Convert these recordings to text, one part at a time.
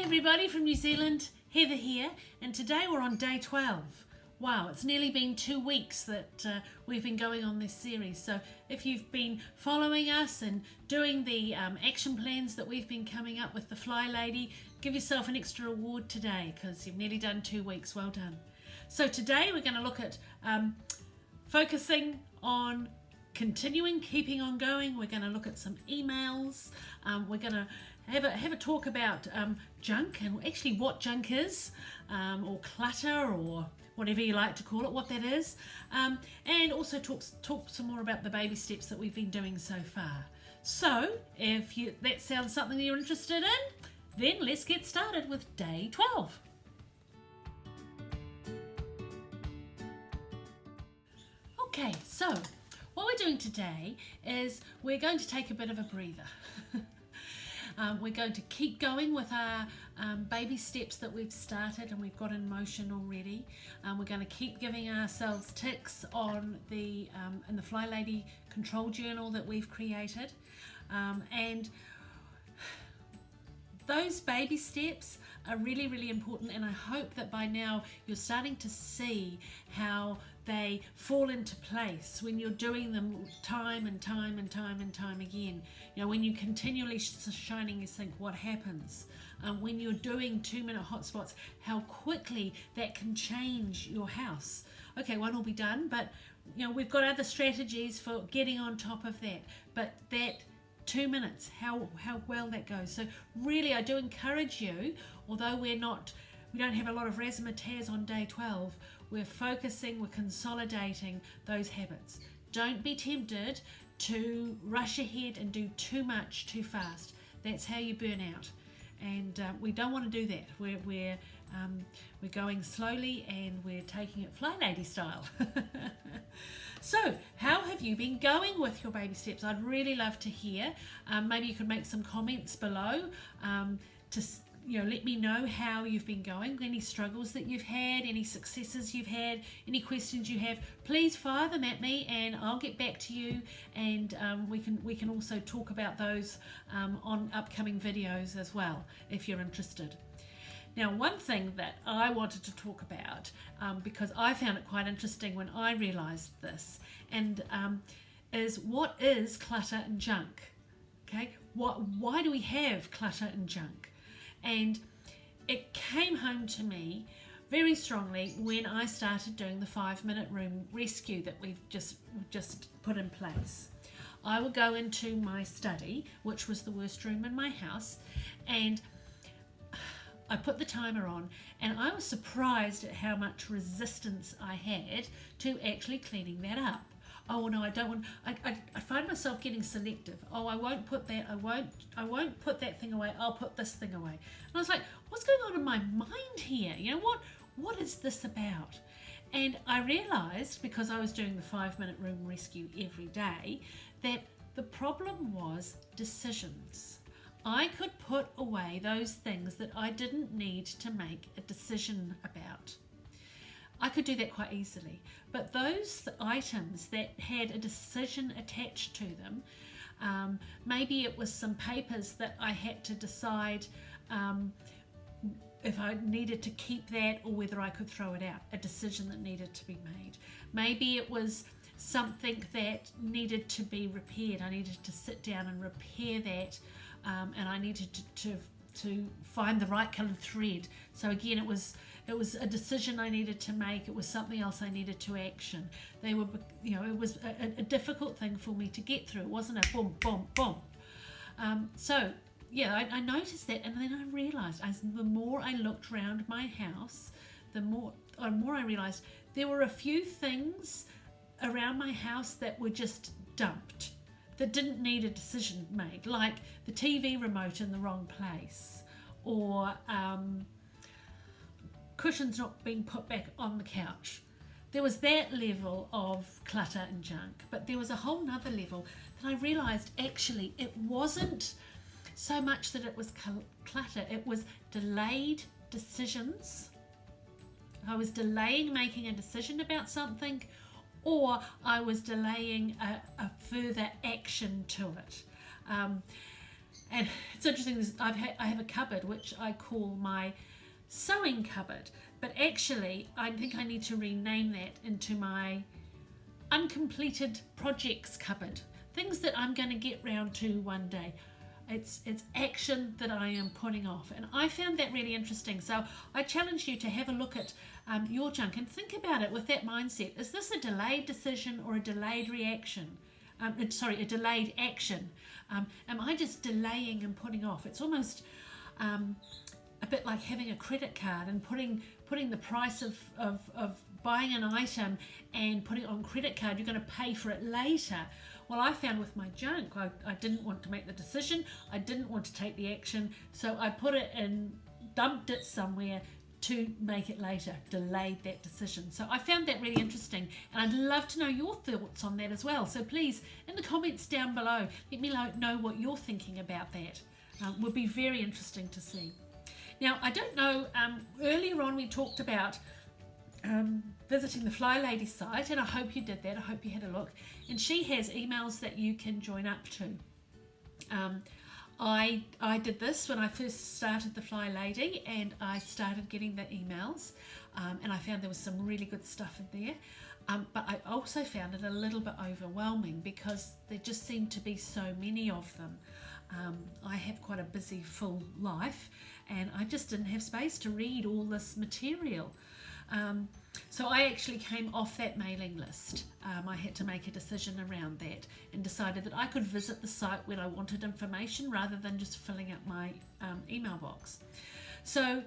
Hi everybody from New Zealand, Heather here, and today we're on day 12. Wow, it's nearly been 2 weeks that we've been going on this series, so if you've been following us and doing the action plans that we've been coming up with the Flylady, give yourself an extra award today because you've nearly done 2 weeks. Well done. So today we're going to look at focusing on keeping on going. We're going to look at some emails. We're going to have a talk about junk and actually what junk is, or clutter, or whatever you like to call it, what that is, and also talk some more about the baby steps that we've been doing so far. So if that sounds something that you're interested in, then let's get started with day 12. Okay, so what we're doing today is we're going to take a bit of a breather. We're going to keep going with our baby steps that we've started and we've got in motion already. We're going to keep giving ourselves ticks on in the Flylady control journal that we've created, and those baby steps are really, really important, and I hope that by now you're starting to see how they fall into place when you're doing them time and time and time and time again. You know, when you continually shining, you think, what happens? When you're doing 2-minute hotspots, how quickly that can change your house. Okay, one will be done, but you know, we've got other strategies for getting on top of that. But that 2 minutes, how well that goes. So really, I do encourage you, although we don't have a lot of razzmatazz on day 12, we're focusing, we're consolidating those habits. Don't be tempted to rush ahead and do too much too fast. That's how you burn out, and we don't want to do that. We're going slowly and we're taking it Flylady style. So how have you been going with your baby steps? I'd really love to hear. Maybe you could make some comments below to let me know how you've been going, any struggles that you've had, any successes you've had, any questions you have. Please fire them at me and I'll get back to you, and we can also talk about those on upcoming videos as well if you're interested. Now, one thing that I wanted to talk about, because I found it quite interesting when I realized this, and is what is clutter and junk? Okay, why do we have clutter and junk? And it came home to me very strongly when I started doing the 5-minute room rescue that we've just put in place. I would go into my study, which was the worst room in my house, and I put the timer on, and I was surprised at how much resistance I had to actually cleaning that up. Oh no, I don't want. I find myself getting selective. Oh, I won't put that. I won't put that thing away. I'll put this thing away. And I was like, what's going on in my mind here? You know, what is this about? And I realized, because I was doing the 5-minute room rescue every day, that the problem was decisions. I could put away those things that I didn't need to make a decision about. I could do that quite easily, but those items that had a decision attached to them, maybe it was some papers that I had to decide if I needed to keep that or whether I could throw it out, a decision that needed to be made. Maybe it was something that needed to be repaired. I needed to sit down and repair that, and I needed to find the right colored thread. So again, it was a decision I needed to make. It was something else I needed to action. It was a difficult thing for me to get through. It wasn't a boom, boom, boom. So yeah, I noticed that, and then I realized the more I looked around my house, the more I realized there were a few things around my house that were just dumped, that didn't need a decision made, like the TV remote in the wrong place, or cushions not being put back on the couch. There was that level of clutter and junk, but there was a whole nother level that I realized actually it wasn't so much that it was clutter, it was delayed decisions. I was delaying making a decision about something, or I was delaying a further action to it. And it's interesting, I have a cupboard which I call my sewing cupboard, but actually I think I need to rename that into my uncompleted projects cupboard. Things that I'm going to get round to one day. It's action that I am putting off, and I found that really interesting. So I challenge you to have a look at your junk and think about it with that mindset. Is this a delayed decision or a delayed reaction? A delayed action. Am I just delaying and putting off? It's almost a bit like having a credit card and putting the price of buying an item and putting it on credit card. You're going to pay for it later. Well, I found with my junk, I didn't want to make the decision. I didn't want to take the action. So I put it and dumped it somewhere to make it later, delayed that decision. So I found that really interesting, and I'd love to know your thoughts on that as well. So please, in the comments down below, let me know what you're thinking about that. Would be very interesting to see. Now, I don't know, earlier on we talked about visiting the Flylady site, and I hope you did that. I hope you had a look. And she has emails that you can join up to. I did this when I first started the Flylady, and I started getting the emails, and I found there was some really good stuff in there. But I also found it a little bit overwhelming because there just seemed to be so many of them. I have quite a busy, full life, and I just didn't have space to read all this material. So I actually came off that mailing list. I had to make a decision around that and decided that I could visit the site when I wanted information rather than just filling up my email box. So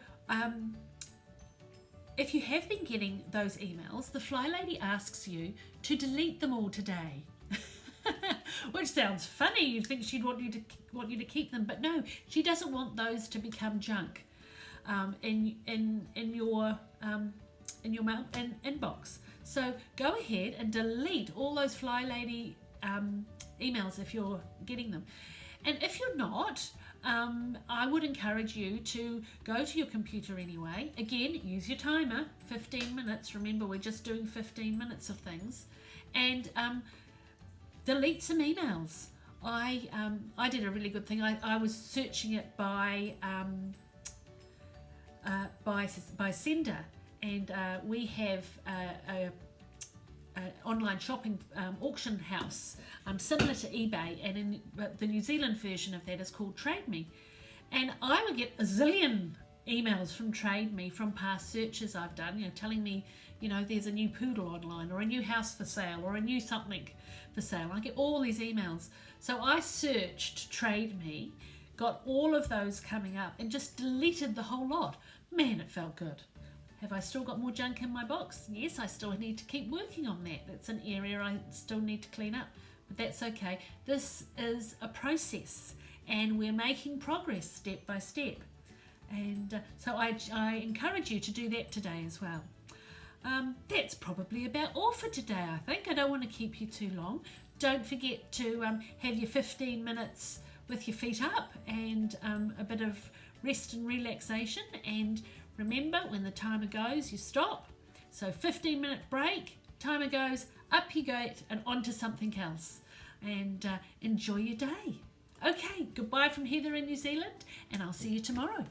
if you have been getting those emails, the Flylady asks you to delete them all today. Which sounds funny. You'd think she'd want you to keep them, but no, she doesn't want those to become junk in your mail inbox. So go ahead and delete all those Flylady emails if you're getting them. And if you're not, I would encourage you to go to your computer anyway. Again, use your timer, 15 minutes. Remember, we're just doing 15 minutes of things. And delete some emails. I did a really good thing. I was searching it by sender. And we have an online shopping auction house similar to eBay, and in the New Zealand version of that is called Trade Me. And I would get a zillion emails from Trade Me from past searches I've done, telling me, there's a new poodle online, or a new house for sale, or a new something for sale. I get all these emails. So I searched Trade Me, got all of those coming up, and just deleted the whole lot. Man, it felt good. Have I still got more junk in my box? Yes, I still need to keep working on that. That's an area I still need to clean up, but that's okay. This is a process, and we're making progress step by step. And so I encourage you to do that today as well. That's probably about all for today, I think. I don't want to keep you too long. Don't forget to have your 15 minutes with your feet up and a bit of rest and relaxation. And remember, when the timer goes, you stop. So 15-minute break, timer goes, up you go, and on to something else. And enjoy your day. Okay, goodbye from Heather in New Zealand, and I'll see you tomorrow.